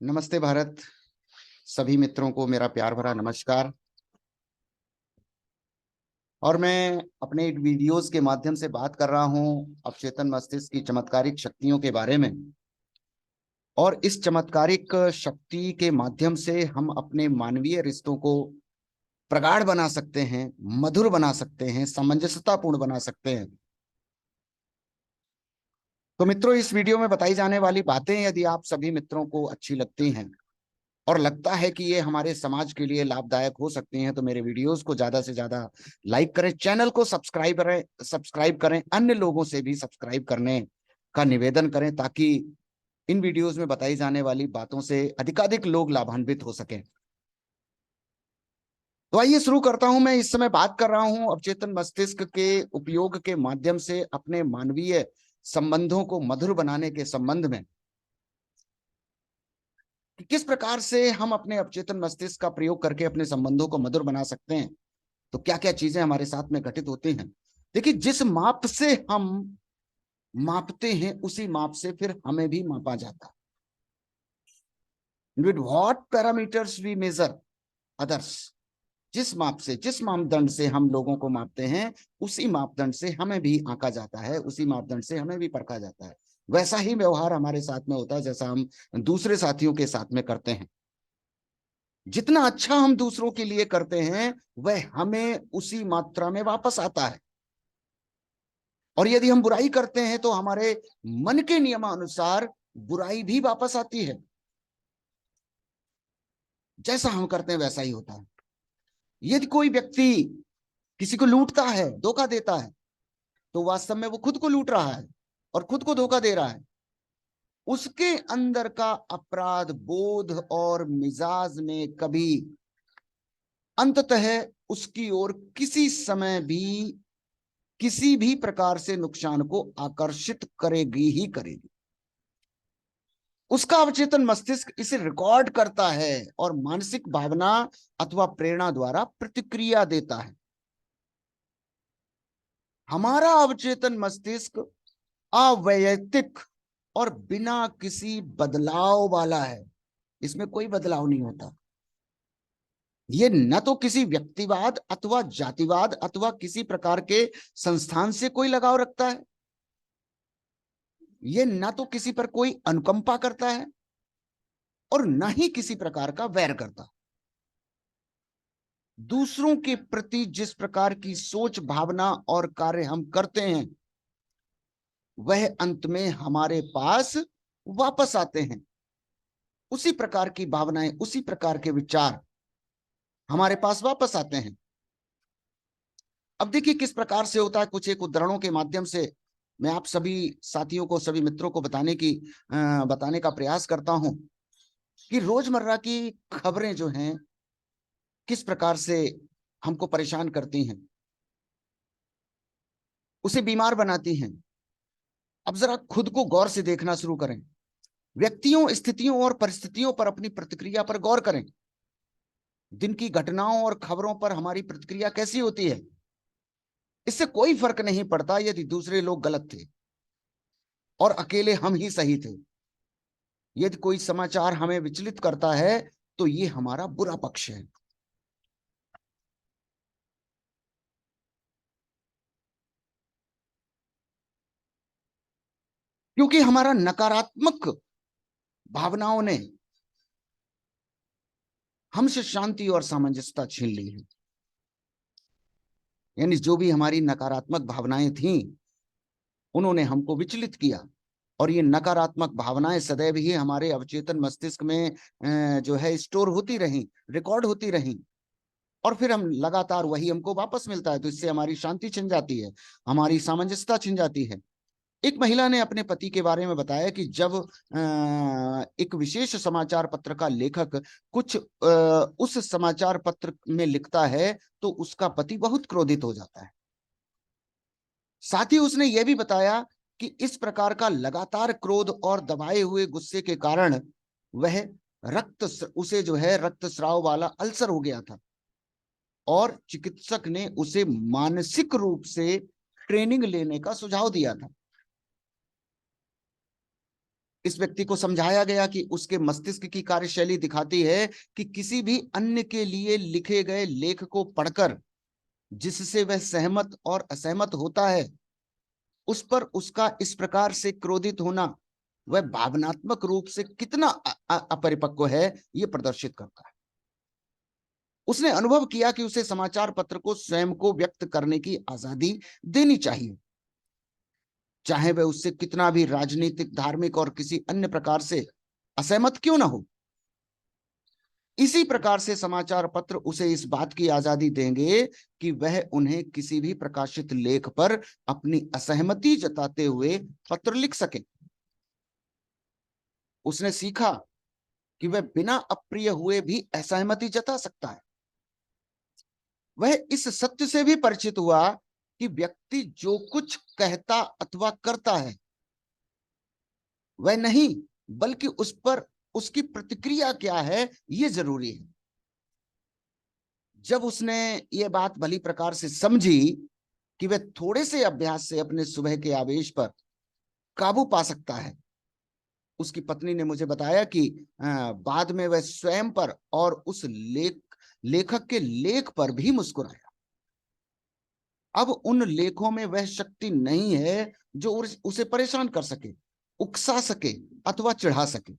नमस्ते भारत। सभी मित्रों को मेरा प्यार भरा नमस्कार। और मैं अपने वीडियोस के माध्यम से बात कर रहा हूं अवचेतन मस्तिष्क की चमत्कारिक शक्तियों के बारे में। और इस चमत्कारिक शक्ति के माध्यम से हम अपने मानवीय रिश्तों को प्रगाढ़ बना सकते हैं, मधुर बना सकते हैं, सामंजस्यतापूर्ण बना सकते हैं। तो मित्रों, इस वीडियो में बताई जाने वाली बातें यदि आप सभी मित्रों को अच्छी लगती हैं और लगता है कि ये हमारे समाज के लिए लाभदायक हो सकती हैं, तो मेरे वीडियोस को ज्यादा से ज्यादा लाइक करें, चैनल को सब्सक्राइब करें, अन्य लोगों से भी सब्सक्राइब करने का निवेदन करें, ताकि इन वीडियोस में बताई जाने वाली बातों से अधिकाधिक लोग लाभान्वित हो सकें। तो आइए शुरू करता हूं। मैं इस समय बात कर रहा हूं अवचेतन मस्तिष्क के उपयोग के माध्यम से अपने मानवीय संबंधों को मधुर बनाने के संबंध में, कि किस प्रकार से हम अपने अवचेतन मस्तिष्क का प्रयोग करके अपने संबंधों को मधुर बना सकते हैं। तो क्या क्या चीजें हमारे साथ में घटित होती हैं। देखिए, जिस माप से हम मापते हैं उसी माप से फिर हमें भी मापा जाता है। With what parameters we measure others, जिस माप से, जिस मापदंड से हम लोगों को मापते हैं उसी मापदंड से हमें भी आंका जाता है, उसी मापदंड से हमें भी परखा जाता है। वैसा ही व्यवहार हमारे साथ में होता है जैसा हम दूसरे साथियों के साथ में करते हैं। जितना अच्छा हम दूसरों के लिए करते हैं वह हमें उसी मात्रा में वापस आता है। और यदि हम बुराई करते हैं तो हमारे मन के नियमानुसार बुराई भी वापस आती है। जैसा हम करते हैं वैसा ही होता है। यदि कोई व्यक्ति किसी को लूटता है, धोखा देता है, तो वास्तव में वो खुद को लूट रहा है और खुद को धोखा दे रहा है। उसके अंदर का अपराध बोध और मिजाज में कभी अंततः उसकी ओर किसी समय भी किसी भी प्रकार से नुकसान को आकर्षित करेगी ही करेगी। उसका अवचेतन मस्तिष्क इसे रिकॉर्ड करता है और मानसिक भावना अथवा प्रेरणा द्वारा प्रतिक्रिया देता है। हमारा अवचेतन मस्तिष्क अवैयक्तिक और बिना किसी बदलाव वाला है। इसमें कोई बदलाव नहीं होता। ये न तो किसी व्यक्तिवाद अथवा जातिवाद अथवा किसी प्रकार के संस्थान से कोई लगाव रखता है। ये न तो किसी पर कोई अनुकंपा करता है और न ही किसी प्रकार का वैर करता। दूसरों के प्रति जिस प्रकार की सोच, भावना और कार्य हम करते हैं वह अंत में हमारे पास वापस आते हैं। उसी प्रकार की भावनाएं, उसी प्रकार के विचार हमारे पास वापस आते हैं। अब देखिए किस प्रकार से होता है। कुछ एक उदाहरणों के माध्यम से मैं आप सभी साथियों को, सभी मित्रों को बताने का प्रयास करता हूं कि रोजमर्रा की खबरें जो हैं किस प्रकार से हमको परेशान करती हैं, उसे बीमार बनाती हैं। अब जरा खुद को गौर से देखना शुरू करें। व्यक्तियों, स्थितियों और परिस्थितियों पर अपनी प्रतिक्रिया पर गौर करें। दिन की घटनाओं और खबरों पर हमारी प्रतिक्रिया कैसी होती है। इससे कोई फर्क नहीं पड़ता यदि दूसरे लोग गलत थे और अकेले हम ही सही थे। यदि कोई समाचार हमें विचलित करता है तो ये हमारा बुरा पक्ष है। क्योंकि हमारा नकारात्मक भावनाओं ने हमसे शांति और सामंजस्यता छीन ली है। यानी जो भी हमारी नकारात्मक भावनाएं थीं उन्होंने हमको विचलित किया। और ये नकारात्मक भावनाएं सदैव ही हमारे अवचेतन मस्तिष्क में जो है स्टोर होती रही, रिकॉर्ड होती रही। और फिर हम लगातार वही हमको वापस मिलता है। तो इससे हमारी शांति छिन जाती है, हमारी सामंजस्यता छिन जाती है। एक महिला ने अपने पति के बारे में बताया कि जब एक विशेष समाचार पत्र का लेखक कुछ उस समाचार पत्र में लिखता है तो उसका पति बहुत क्रोधित हो जाता है। साथ ही उसने यह भी बताया कि इस प्रकार का लगातार क्रोध और दबाए हुए गुस्से के कारण वह उसे जो है रक्तस्राव वाला अल्सर हो गया था और चिकित्सक ने उसे मानसिक रूप से ट्रेनिंग लेने का सुझाव दिया था। इस व्यक्ति को समझाया गया कि उसके मस्तिष्क की कार्यशैली दिखाती है कि किसी भी अन्य के लिए लिखे गए लेख को पढ़कर जिससे वह सहमत और असहमत होता है, उस पर उसका इस प्रकार से क्रोधित होना वह भावनात्मक रूप से कितना अपरिपक्व है, यह प्रदर्शित करता है। उसने अनुभव किया कि उसे समाचार पत्र को स्वयं को व्यक्त करने की आजादी देनी चाहिए, चाहे वह उससे कितना भी राजनीतिक, धार्मिक और किसी अन्य प्रकार से असहमत क्यों ना हो। इसी प्रकार से समाचार पत्र उसे इस बात की आजादी देंगे कि वह उन्हें किसी भी प्रकाशित लेख पर अपनी असहमति जताते हुए पत्र लिख सके। उसने सीखा कि वह बिना अप्रिय हुए भी असहमति जता सकता है। वह इस सत्य से भी परिचित हुआ कि व्यक्ति जो कुछ कहता अथवा करता है वह नहीं, बल्कि उस पर उसकी प्रतिक्रिया क्या है, यह जरूरी है। जब उसने ये बात भली प्रकार से समझी कि वह थोड़े से अभ्यास से अपने सुबह के आवेश पर काबू पा सकता है, उसकी पत्नी ने मुझे बताया कि बाद में वह स्वयं पर और उस लेखक के लेख पर भी मुस्कुराया। अब उन लेखों में वह शक्ति नहीं है जो उसे परेशान कर सके, उकसा सके अथवा चिढ़ा सके।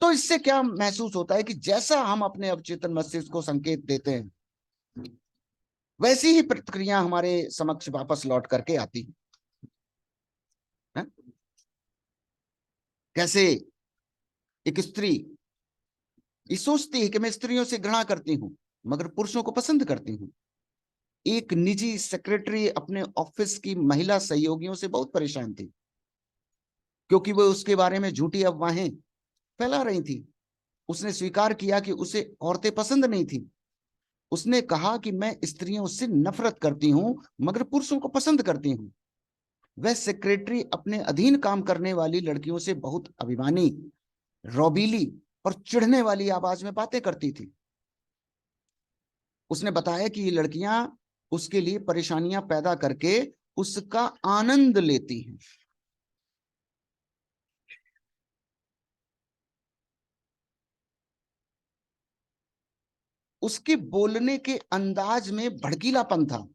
तो इससे क्या महसूस होता है कि जैसा हम अपने अवचेतन मस्तिष्क को संकेत देते हैं, वैसी ही प्रतिक्रिया हमारे समक्ष वापस लौट करके आती है। कैसे एक स्त्री ये सोचती है कि मैं स्त्रियों से घृणा करती हूं मगर पुरुषों को पसंद करती हूं। एक निजी सेक्रेटरी अपने ऑफिस की महिला सहयोगियों से बहुत परेशान थी क्योंकि वो उसके बारे में झूठी अफवाहें फैला रही थी। उसने स्वीकार किया कि उसे औरतें पसंद नहीं थी। उसने कहा कि मैं स्त्रियों से नफरत करती हूं मगर पुरुषों को पसंद करती हूं। वह सेक्रेटरी अपने अधीन काम करने वाली लड़कियों से बहुत अभिमानी, रौबीली और चिढ़ने वाली आवाज में बातें करती थी। उसने बताया कि ये लड़कियां उसके लिए परेशानियां पैदा करके उसका आनंद लेती हैं। उसके बोलने के अंदाज में भड़कीलापन था।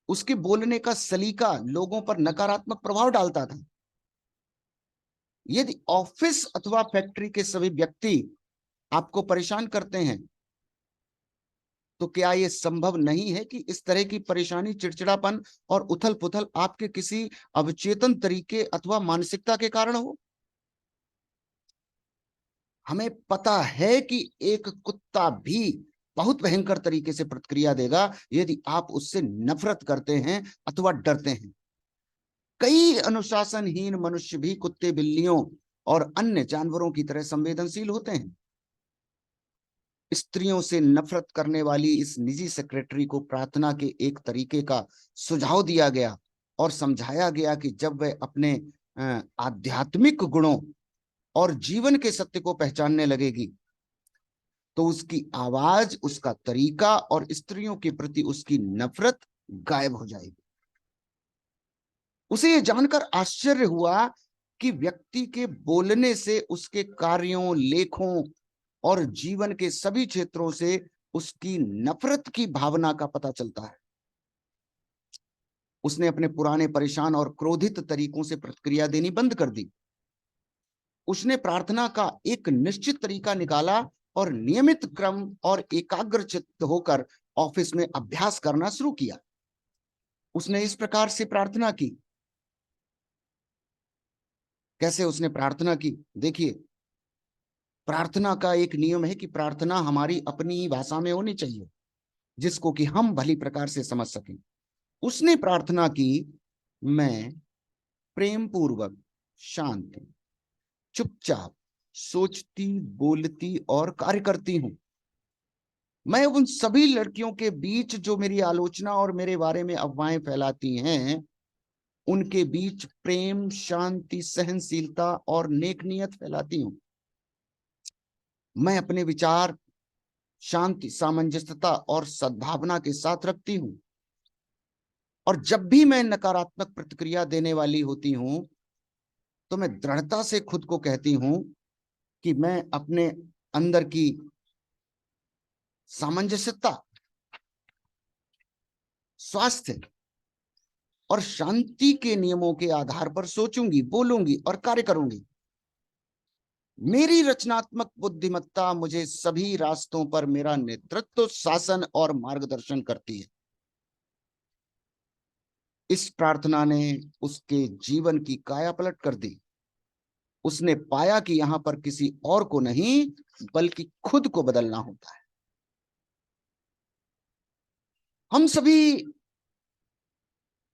उसके बोलने का सलीका लोगों पर नकारात्मक प्रभाव डालता था। यदि ऑफिस अथवा फैक्ट्री के सभी व्यक्ति आपको परेशान करते हैं तो क्या यह संभव नहीं है कि इस तरह की परेशानी, चिड़चिड़ापन और उथल पुथल आपके किसी अवचेतन तरीके अथवा मानसिकता के कारण हो? हमें पता है कि एक कुत्ता भी बहुत भयंकर तरीके से प्रतिक्रिया देगा यदि आप उससे नफरत करते हैं अथवा डरते हैं। कई अनुशासनहीन मनुष्य भी कुत्ते, बिल्लियों और अन्य जानवरों की तरह संवेदनशील होते हैं। स्त्रियों से नफरत करने वाली इस निजी सेक्रेटरी को प्रार्थना के एक तरीके का सुझाव दिया गया और समझाया गया कि जब वह अपने आध्यात्मिक गुणों और जीवन के सत्य को पहचानने लगेगी तो उसकी आवाज, उसका तरीका और स्त्रियों के प्रति उसकी नफरत गायब हो जाएगी। उसे यह जानकर आश्चर्य हुआ कि व्यक्ति के बोलने से उसके कार्यों, लेखों और जीवन के सभी क्षेत्रों से उसकी नफरत की भावना का पता चलता है। उसने अपने पुराने परेशान और क्रोधित तरीकों से प्रतिक्रिया देनी बंद कर दी। उसने प्रार्थना का एक निश्चित तरीका निकाला और नियमित क्रम और एकाग्रचित्त होकर ऑफिस में अभ्यास करना शुरू किया। उसने इस प्रकार से प्रार्थना की। कैसे उसने प्रार्थना की? देखिए, प्रार्थना का एक नियम है कि प्रार्थना हमारी अपनी ही भाषा में होनी चाहिए जिसको कि हम भली प्रकार से समझ सकें। उसने प्रार्थना की, मैं प्रेम पूर्वक, शांत, चुपचाप सोचती, बोलती और कार्य करती हूं। मैं उन सभी लड़कियों के बीच जो मेरी आलोचना और मेरे बारे में अफवाहें फैलाती हैं, उनके बीच प्रेम, शांति, सहनशीलता और नेक नियत फैलाती हूं। मैं अपने विचार शांति, सामंजस्यता और सद्भावना के साथ रखती हूं। और जब भी मैं नकारात्मक प्रतिक्रिया देने वाली होती हूं तो मैं दृढ़ता से खुद को कहती हूं कि मैं अपने अंदर की सामंजस्यता, स्वास्थ्य और शांति के नियमों के आधार पर सोचूंगी, बोलूंगी और कार्य करूंगी। मेरी रचनात्मक बुद्धिमत्ता मुझे सभी रास्तों पर मेरा नेतृत्व, शासन और मार्गदर्शन करती है। इस प्रार्थना ने उसके जीवन की कायापलट कर दी। उसने पाया कि यहां पर किसी और को नहीं बल्कि खुद को बदलना होता है। हम सभी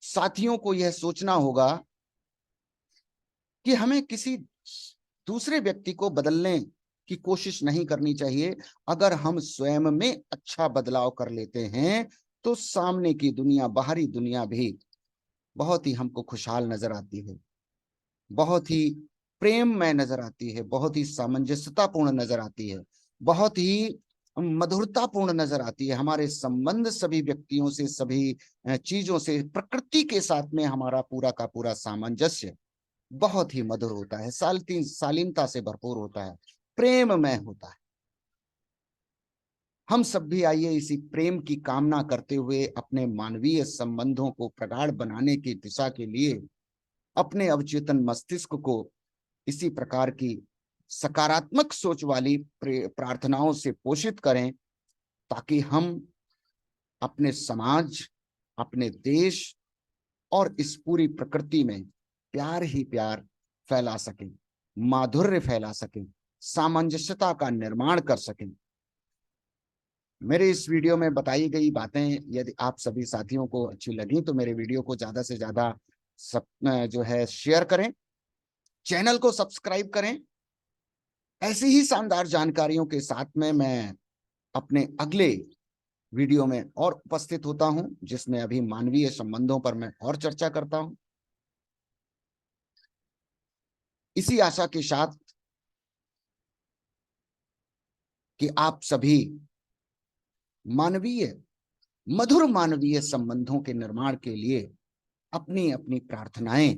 साथियों को यह सोचना होगा कि हमें किसी दूसरे व्यक्ति को बदलने की कोशिश नहीं करनी चाहिए। अगर हम स्वयं में अच्छा बदलाव कर लेते हैं तो सामने की दुनिया, बाहरी दुनिया भी बहुत ही हमको खुशहाल नजर आती है, बहुत ही प्रेम में नजर आती है, बहुत ही सामंजस्यतापूर्ण नजर आती है, बहुत ही मधुरतापूर्ण नजर आती है। हमारे संबंध सभी व्यक्तियों से, सभी चीजों से, प्रकृति के साथ में हमारा पूरा का पूरा सामंजस्य बहुत ही मधुर होता है, शालीनता से भरपूर होता है, प्रेममय होता है। हम सब भी आइए इसी प्रेम की कामना करते हुए अपने मानवीय संबंधों को प्रगाढ़ बनाने की दिशा के लिए अपने अवचेतन मस्तिष्क को इसी प्रकार की सकारात्मक सोच वाली प्रार्थनाओं से पोषित करें, ताकि हम अपने समाज, अपने देश और इस पूरी प्रकृति में प्यार ही प्यार फैला सकें, माधुर्य फैला सकें, सामंजस्यता का निर्माण कर सकें। मेरे इस वीडियो में बताई गई बातें यदि आप सभी साथियों को अच्छी लगी तो मेरे वीडियो को ज्यादा से ज्यादा जो है शेयर करें, चैनल को सब्सक्राइब करें। ऐसी ही शानदार जानकारियों के साथ में मैं अपने अगले वीडियो में और उपस्थित होता हूं, जिसमें अभी मानवीय संबंधों पर मैं और चर्चा करता हूं। इसी आशा के साथ कि आप सभी मानवीय, मधुर मानवीय संबंधों के निर्माण के लिए अपनी अपनी प्रार्थनाएं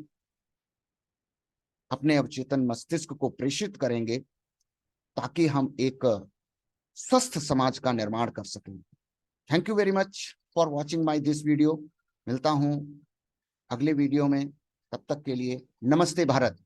अपने अवचेतन मस्तिष्क को प्रेषित करेंगे, ताकि हम एक स्वस्थ समाज का निर्माण कर सकें। Thank you very much for watching my this video. मिलता हूं अगले वीडियो में, तब तक के लिए नमस्ते भारत।